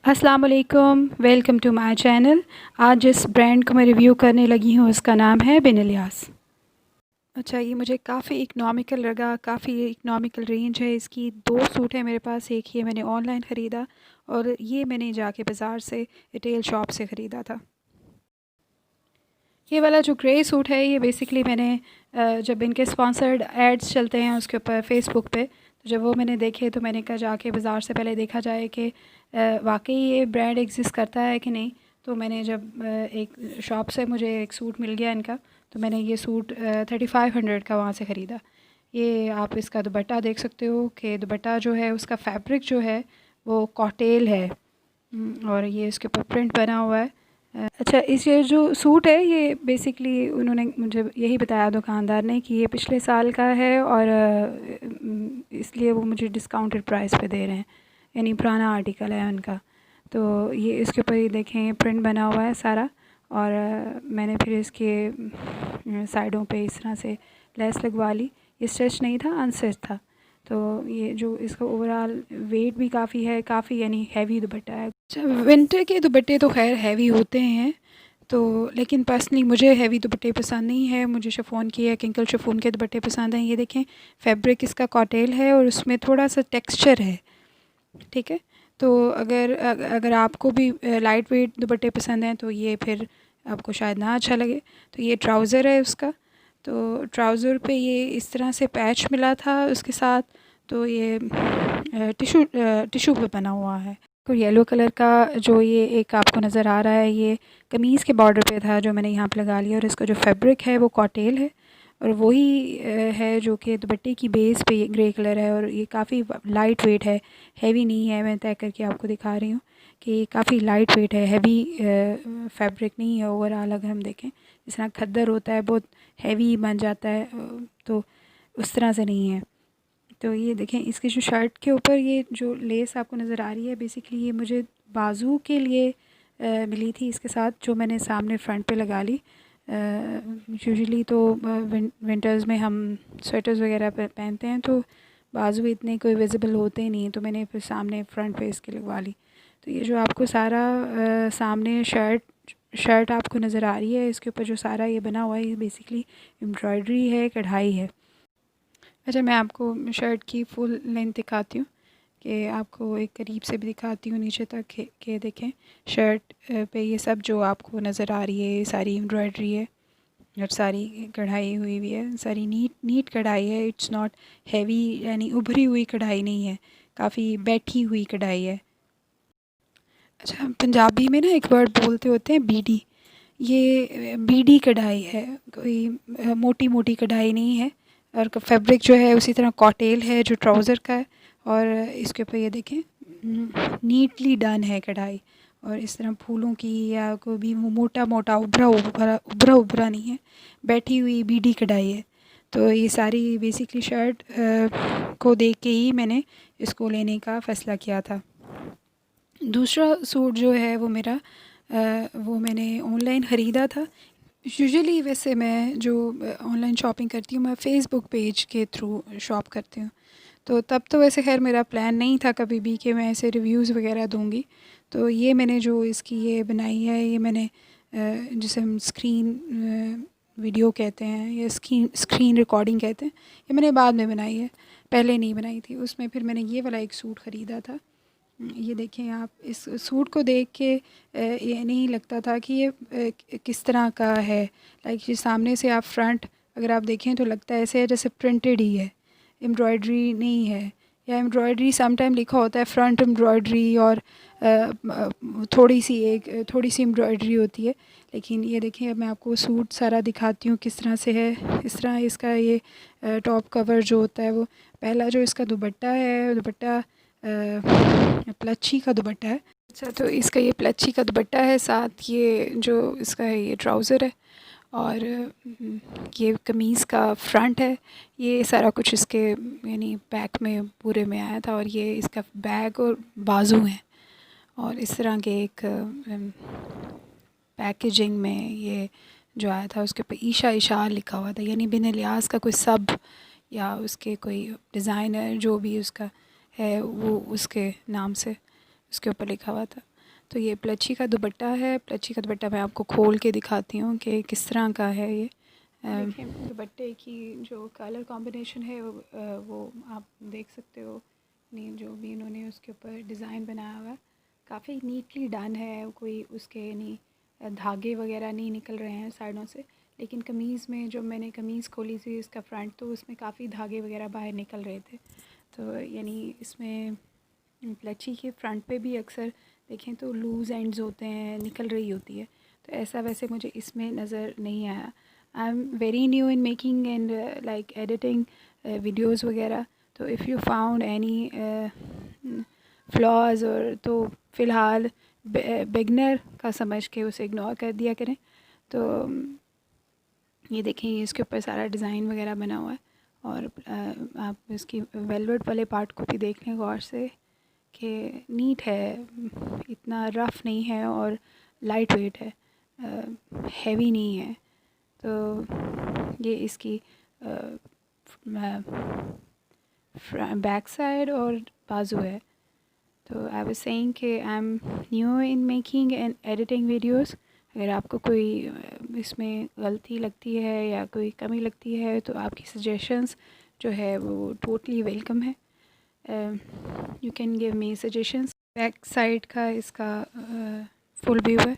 अस्सलाम वालेकुम, welcome to my channel. आज जिस ब्रांड को मैं रिव्यू करने लगी हूँ उसका नाम है बिन इलियास। अच्छा, ये मुझे काफ़ी इकनॉमिकल लगा, काफ़ी इकनॉमिकल रेंज है इसकी। 2 सूट है मेरे पास, एक ये मैंने ऑनलाइन ख़रीदा और ये मैंने जाके बाज़ार से रिटेल शॉप से ख़रीदा था। ये वाला जो ग्रे सूट है ये बेसिकली मैंने जब इनके स्पॉन्सर्ड एड्स चलते हैं उसके ऊपर फ़ेसबुक पे, तो जब वो मैंने देखे तो मैंने कहा जाके बाज़ार से पहले देखा जाए कि वाकई ये ब्रांड एग्जिस्ट करता है कि नहीं। तो मैंने जब एक शॉप से मुझे एक सूट मिल गया इनका, तो मैंने ये सूट 3500 का वहाँ से ख़रीदा। ये आप इसका दुपट्टा देख सकते हो कि दुपट्टा जो है उसका फैब्रिक जो है वो कॉटेल है। और ये इसके ऊपर प्रिंट बना हुआ है। अच्छा, इस ये जो सूट है ये बेसिकली उन्होंने मुझे यही बताया दुकानदार ने कि ये पिछले साल का है और इसलिए वो मुझे डिस्काउंटेड प्राइस पे दे रहे हैं, यानी पुराना आर्टिकल है उनका। तो ये इसके ऊपर ये देखें प्रिंट बना हुआ है सारा। और मैंने फिर इसके साइडों पे इस तरह से लेस लगवा ली। ये स्टिच नहीं था, अनस्टिच था। तो ये जो इसका ओवरऑल वेट भी काफ़ी है, काफ़ी यानी हैवी दुपट्टा है। अच्छा, विंटर के दुपट्टे तो खैर हैवी होते हैं, तो लेकिन पर्सनली मुझे हैवी दुपट्टे पसंद नहीं है। मुझे शिफॉन की या किंकल शिफॉन के दुपट्टे पसंद हैं। ये देखें, फैब्रिक इसका कॉटेल है और उसमें थोड़ा सा टेक्सचर है, ठीक है। तो अगर आपको भी लाइट वेट दुपट्टे पसंद हैं तो ये फिर आपको शायद ना अच्छा लगे। तो ये ट्राउज़र है उसका। तो ट्राउज़र पे ये इस तरह से पैच मिला था उसके साथ। तो ये टिशू पे बना हुआ है। तो येलो कलर का जो ये एक आपको नज़र आ रहा है ये कमीज़ के बॉर्डर पे था जो मैंने यहाँ पे लगा लिया। और इसका जो फैब्रिक है वो कॉटेल है और वही है जो कि दुपट्टे की बेस पे ये ग्रे कलर है। और ये काफ़ी लाइट वेट है, हैवी नहीं है। मैं तय करके आपको दिखा रही हूँ कि काफ़ी लाइट वेट है, हैवी फैब्रिक नहीं है ओवरऑल। अगर हम देखें जिस तरह खद्दर होता है बहुत हैवी बन जाता है, तो उस तरह से नहीं है। तो ये देखें इसकी जो शर्ट के ऊपर ये जो लेस आपको नज़र आ रही है, बेसिकली ये मुझे बाजू के लिए मिली थी इसके साथ, जो मैंने सामने फ्रंट पे लगा ली। यूजुअली तो विंटर्स में हम स्वेटर्स वगैरह पहनते हैं तो बाजू इतने कोई विजिबल होते ही नहीं, तो मैंने फिर सामने फ्रंट पे इसके लगवा ली। तो ये जो आपको सारा सामने शर्ट आपको नज़र आ रही है, इसके ऊपर जो सारा ये बना हुआ है ये बेसिकली एम्ब्रॉयडरी है, कढ़ाई है। अच्छा, मैं आपको शर्ट की फुल लेंथ दिखाती हूँ कि आपको एक करीब से भी दिखाती हूँ नीचे तक के देखें शर्ट पे ये सब जो आपको नज़र आ रही है ये सारी एम्ब्रॉयडरी है और सारी कढ़ाई हुई हुई है। सारी नीट नीट कढ़ाई है, इट्स नॉट हैवी, यानी उभरी हुई कढ़ाई नहीं है, काफ़ी बैठी हुई कढ़ाई है। अच्छा, पंजाबी में ना एक वर्ड बोलते होते हैं बीडी, ये बीडी कढ़ाई है, कोई मोटी मोटी कढ़ाई नहीं है। और फैब्रिक जो है उसी तरह कॉटेल है जो ट्राउज़र का है। और इसके ऊपर ये देखें नीटली डन है कढ़ाई। और इस तरह फूलों की या कोई भी मोटा मोटा उभरा उभरा नहीं है, बैठी हुई बीडी कढ़ाई है। तो ये सारी बेसिकली शर्ट को देख के ही मैंने इसको लेने का फ़ैसला किया था। दूसरा सूट जो है वो मेरा वो मैंने ऑनलाइन ख़रीदा था। यूजुअली वैसे मैं जो ऑनलाइन शॉपिंग करती हूँ मैं फ़ेसबुक पेज के थ्रू शॉप करती हूँ। तो तब तो वैसे ख़ैर मेरा प्लान नहीं था कभी भी कि मैं ऐसे रिव्यूज़ वगैरह दूँगी। तो ये मैंने जो इसकी ये बनाई है, ये मैंने जिसे हम स्क्रीन वीडियो कहते हैं या स्क्रीन रिकॉर्डिंग कहते हैं, ये मैंने बाद में बनाई है, पहले नहीं बनाई थी। उसमें फिर मैंने ये वाला एक सूट ख़रीदा था। ये देखें आप, इस सूट को देख के ये नहीं लगता था कि ये किस तरह का है। लाइक ये सामने से आप फ्रंट अगर आप देखें तो लगता है ऐसे है जैसे प्रिंटेड ही है, एम्ब्रॉयडरी नहीं है। या एम्ब्रॉयडरी सम टाइम लिखा होता है फ्रंट एम्ब्रॉयडरी और थोड़ी सी एम्ब्रॉयडरी होती है। लेकिन ये देखिए, अब मैं आपको सूट सारा दिखाती हूँ किस तरह से है। इस तरह इसका ये टॉप कवर जो होता है वो, पहला जो इसका दुपट्टा है, दुपट्टा प्लच्छी का दुपट्टा है। अच्छा, तो इसका ये प्लच्छी का दुपट्टा है, साथ ये जो इसका है ये ट्राउज़र है और ये कमीज़ का फ्रंट है। ये सारा कुछ इसके यानी बैक में पूरे में आया था। और ये इसका बैग और बाजू हैं और इस तरह के एक पैकेजिंग में ये जो आया था उसके ऊपर ईशा इशार लिखा हुआ था, यानी बिन इलियास का कोई सब या उसके कोई डिज़ाइनर जो भी उसका है वो उसके नाम से उसके ऊपर लिखा हुआ था। तो ये प्लची का दुपट्टा है। प्लची का दुपट्टा मैं आपको खोल के दिखाती हूँ कि किस तरह का है ये। देखिए दुपट्टे की जो कलर कॉम्बिनेशन है वो आप देख सकते हो। नहीं जो भी इन्होंने उसके ऊपर डिज़ाइन बनाया हुआ है काफ़ी नीटली डन है। कोई उसके नहीं धागे वगैरह नहीं निकल रहे हैं साइडों से। लेकिन कमीज़ में जो मैंने कमीज़ खोली थी इसका फ्रंट तो उसमें काफ़ी धागे वगैरह बाहर निकल रहे थे। तो यानी इसमें प्लची के फ्रंट पे भी अक्सर देखें तो लूज़ एंड्स होते हैं, निकल रही होती है। तो ऐसा वैसे मुझे इसमें नज़र नहीं आया। I am very new in making and like editing videos वगैरह। तो if you found any flaws और तो फ़िलहाल बिगनर का समझ के उसे इग्नोर कर दिया करें। तो ये देखें ये इसके ऊपर सारा डिज़ाइन वगैरह बना हुआ है। और आप इसकी वेलवेट वाले पार्ट को भी देख लें गौर से कि नीट है, इतना रफ़ नहीं है और लाइट वेट है, हैवी नहीं है। तो ये इसकी बैक साइड और बाजू है। तो आई वाज सेइंग कि I am new in making and editing videos. अगर आपको कोई इसमें गलती लगती है या कोई कमी लगती है तो आपकी सजेशंस जो है वो टोटली वेलकम है। You can give me suggestions. Back side का इसका फुल व्यू है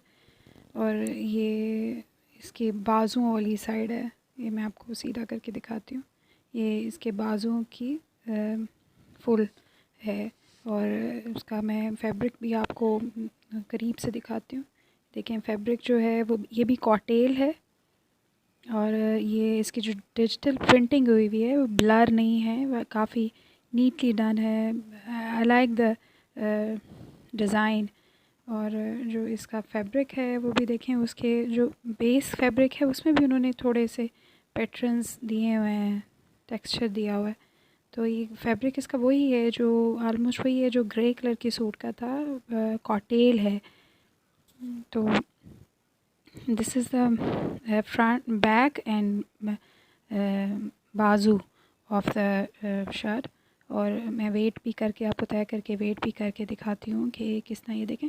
और ये इसके बाजुओं वाली साइड है। ये मैं आपको सीधा करके दिखाती हूँ। ये इसके बाजुओं की फुल है और उसका मैं फैब्रिक भी आपको करीब से दिखाती हूँ। देखें फैब्रिक जो है वो ये भी कॉटेल है और ये इसकी जो डिजिटल प्रिंटिंग हुई हुई है वो ब्लर नहीं है, वह काफ़ी नीटली डन है। I like the design. और जो इसका फैब्रिक है वो भी देखें, उसके जो बेस फैब्रिक है उसमें भी उन्होंने थोड़े से पैटर्न्स दिए हुए हैं, टेक्सचर दिया हुआ है। तो ये फैब्रिक इसका वही है जो ऑलमोस्ट वही है जो ग्रे कलर के सूट का था, कॉटेल है। तो this is the front back and बाजू ऑफ द शर्ट। और मैं वेट भी करके आपको तय करके वेट भी करके दिखाती हूँ कि किस तरह। ये देखें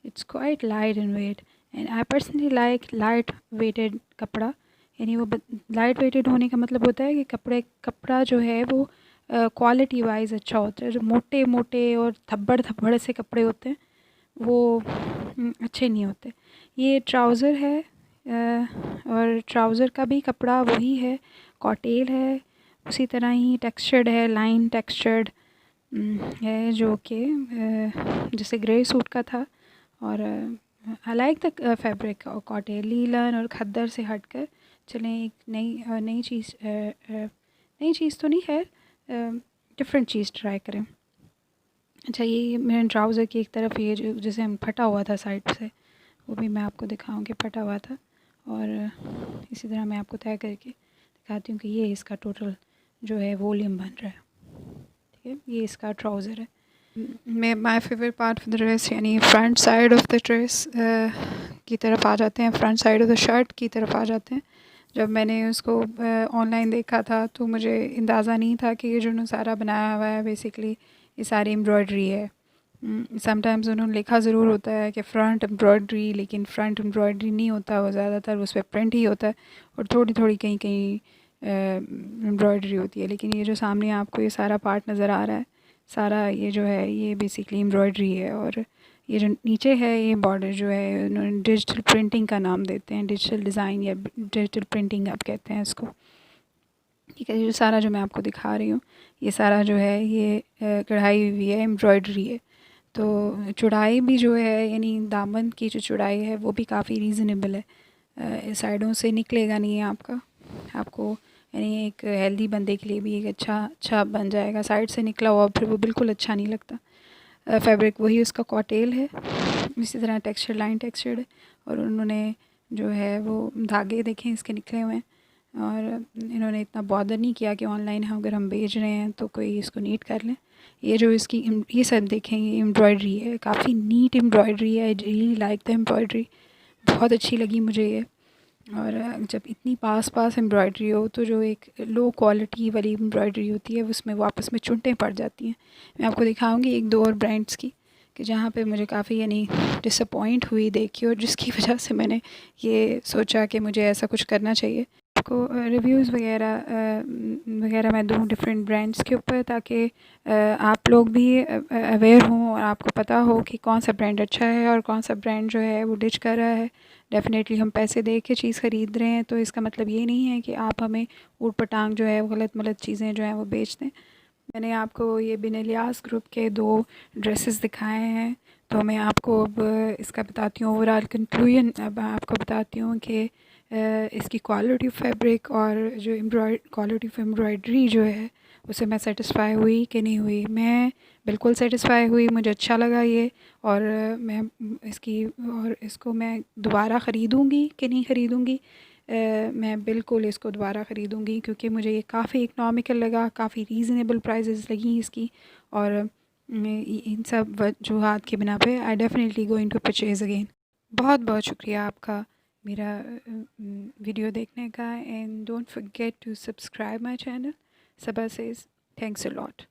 it's quite light in weight and I personally like light weighted कपड़ा। यानी वो लाइट वेटेड होने का मतलब होता है कि कपड़ा जो है वो क्वालिटी वाइज अच्छा होता है। जो मोटे मोटे और थब्बड़ थब्बड़ से कपड़े होते हैं वो अच्छे नहीं होते। ये ट्राउज़र है और ट्राउज़र का भी कपड़ा वही है, कॉटेल है, उसी तरह ही टेक्सचर्ड है, लाइन टेक्सचर्ड है जो कि जैसे ग्रे सूट का था। और आई लाइक द फैब्रिक और कॉटेल लीलन और खद्दर से हटकर चलें एक नई चीज़ तो नहीं है, डिफरेंट चीज़ ट्राई करें। अच्छा ये मेरे ट्राउज़र की एक तरफ ये जो जैसे हम फटा हुआ था साइड से वो भी मैं आपको दिखाऊं कि फटा हुआ था। और इसी तरह मैं आपको तय करके दिखाती हूँ कि ये इसका टोटल जो है वॉल्यूम बन रहा है। ठीक है, ये इसका ट्राउज़र है। My favourite part of the dress यानी front side of the dress की तरफ आ जाते हैं, front side of the shirt की तरफ आ जाते हैं। जब मैंने उसको ऑनलाइन देखा था तो मुझे अंदाज़ा नहीं था कि ये जो सारा बनाया हुआ है बेसिकली ये सारी एम्ब्रॉयडरी है। समटाइम्स उन्होंने लिखा ज़रूर होता है कि फ़्रंट एम्ब्रॉयडरी, लेकिन फ़्रंट एम्ब्रॉयडरी नहीं होता, वो ज़्यादातर उस पर प्रिंट ही होता है और थोड़ी थोड़ी कहीं कहीं एम्ब्रॉयडरी होती है। लेकिन ये जो सामने आपको ये सारा पार्ट नज़र आ रहा है, सारा ये जो है ये बेसिकली एम्ब्रॉयडरी है। और ये जो नीचे है ये बॉर्डर जो है उन्होंने डिजिटल प्रिंटिंग का नाम देते हैं, डिजिटल डिज़ाइन या डिजिटल प्रिंटिंग आप कहते हैं इसको। ठीक है, ये सारा जो मैं आपको दिखा रही हूँ ये सारा जो है ये कढ़ाई हुई है, एम्ब्रॉयडरी है। तो चौड़ाई भी जो है यानी दामन की जो चौड़ाई है वो भी काफ़ी रीज़नेबल है, साइडों से निकलेगा नहीं है आपको यानी एक हेल्दी बंदे के लिए भी एक अच्छा बन जाएगा। साइड से निकला हुआ फिर वो बिल्कुल अच्छा नहीं लगता। फैब्रिक वही उसका कॉटेल है, इसी तरह टेक्सचर लाइन टेक्सचर्ड है। और उन्होंने जो है वो धागे देखें इसके निकले हुए हैं और इन्होंने इतना बॉदर नहीं किया कि ऑनलाइन हम अगर हम भेज रहे हैं तो कोई इसको नीट कर लें। ये जो इसकी ये सब देखें ये एम्ब्रॉयडरी है, काफ़ी नीट एम्ब्रॉयडरी है। I really like the embroidery, बहुत अच्छी लगी मुझे ये। और जब इतनी पास एम्ब्रॉयडरी हो तो जो एक लो क्वालिटी वाली एम्ब्रॉयडरी होती है उसमें वापस में चुनटें पड़ जाती हैं। मैं आपको दिखाऊंगी एक दो और ब्रांड्स की कि जहाँ पे मुझे काफ़ी यानी डिसअपॉइंट हुई देख के, और जिसकी वजह से मैंने ये सोचा कि मुझे ऐसा कुछ करना चाहिए। आपको रिव्यूज़ वगैरह मैं दूँ डिफरेंट ब्रांड्स के ऊपर, ताकि आप लोग भी अवेयर हों और आपको पता हो कि कौन सा ब्रांड अच्छा है और कौन सा ब्रांड जो है वो डिच कर रहा है। डेफ़िनेटली हम पैसे दे के चीज़ ख़रीद रहे हैं, तो इसका मतलब ये नहीं है कि आप हमें ऊट पटांग जो है वो गलत मलत चीज़ें जो हैं वो बेच दें। मैंने आपको ये बिन इलियास ग्रुप के 2 ड्रेसेस दिखाए हैं, तो मैं आपको अब इसका बताती हूँ ओवरऑल कंक्लूजन। अब आपको बताती हूँ कि इसकी क्वालिटी ऑफ फैब्रिक और जो क्वालिटी ऑफ एम्ब्रॉयडरी जो है उससे मैं सेटिस्फाई हुई कि नहीं हुई। मैं बिल्कुल सेटिस्फाई हुई, मुझे अच्छा लगा ये। और मैं इसको मैं दोबारा ख़रीदूँगी कि नहीं ख़रीदूँगी, मैं बिल्कुल इसको दोबारा ख़रीदूँगी, क्योंकि मुझे ये काफ़ी इकनॉमिकल लगा, काफ़ी रीज़नेबल प्राइसेस लगी इसकी। और इन सब वजूहात की बिना पे I definitely going to purchase again. बहुत बहुत शुक्रिया आपका मेरा वीडियो देखने का, and don't forget to subscribe my channel. Saba says thanks a lot.